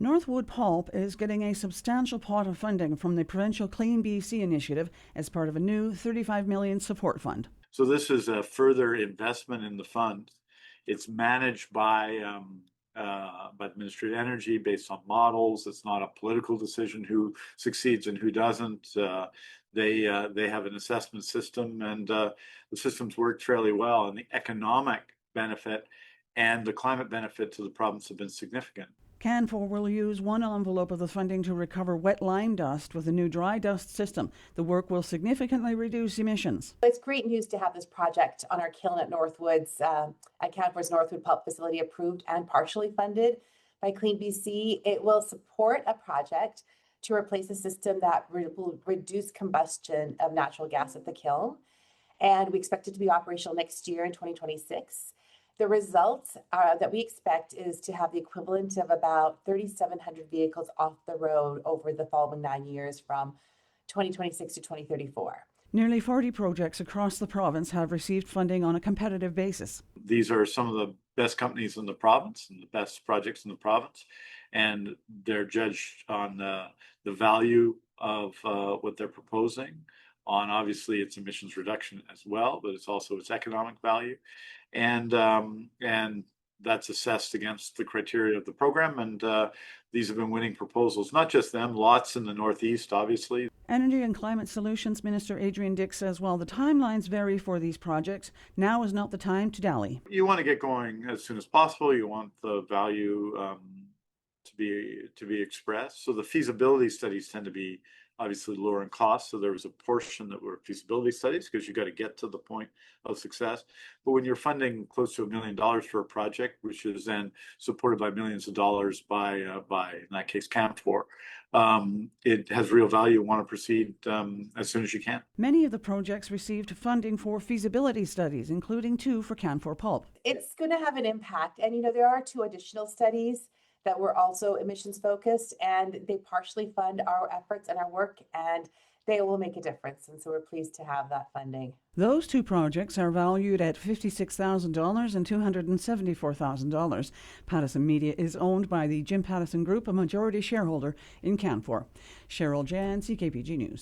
Northwood Pulp is getting a substantial pot of funding from the provincial CleanBC initiative as part of a new $35 million support fund. So this is a further investment in the fund. It's managed by the Ministry of Energy based on models. It's not a political decision who succeeds and who doesn't. They have an assessment system, and the system's worked fairly well, and the economic benefit and the climate benefit to the province have been significant. Canfor will use one envelope of the funding to recover wet lime dust with a new dry dust system. The work will significantly reduce emissions. It's great news to have this project on our kiln at Northwood's, at Canfor's Northwood Pulp facility approved and partially funded by CleanBC. It will support a project to replace a system that will reduce combustion of natural gas at the kiln. And we expect it to be operational next year in 2026. The results that we expect is to have the equivalent of about 3,700 vehicles off the road over the following 9 years from 2026 to 2034. Nearly 40 projects across the province have received funding on a competitive basis. These are some of the best companies in the province and the best projects in the province, and they're judged on the value of what they're proposing, on obviously its emissions reduction as well, but it's also its economic value. And that's assessed against the criteria of the program. And these have been winning proposals, not just them, lots in the Northeast, obviously. Energy and Climate Solutions Minister Adrian Dix says while the timelines vary for these projects, now is not the time to dally. You want to get going as soon as possible. You want the value to be expressed. So the feasibility studies tend to be obviously lower in cost. So there was a portion that were feasibility studies because you got to get to the point of success. But when you're funding close to $1 million for a project, which is then supported by millions of dollars by in that case, Canfor, it has real value. You want to proceed as soon as you can. Many of the projects received funding for feasibility studies, including 2 for Canfor Pulp. It's going to have an impact. And, there are 2 additional studies that were also emissions focused, and they partially fund our efforts and our work, and they will make a difference. And so we're pleased to have that funding. Those 2 projects are valued at $56,000 and $274,000. Pattison Media is owned by the Jim Pattison Group, a majority shareholder in Canfor. Cheryl Jahn, CKPG News.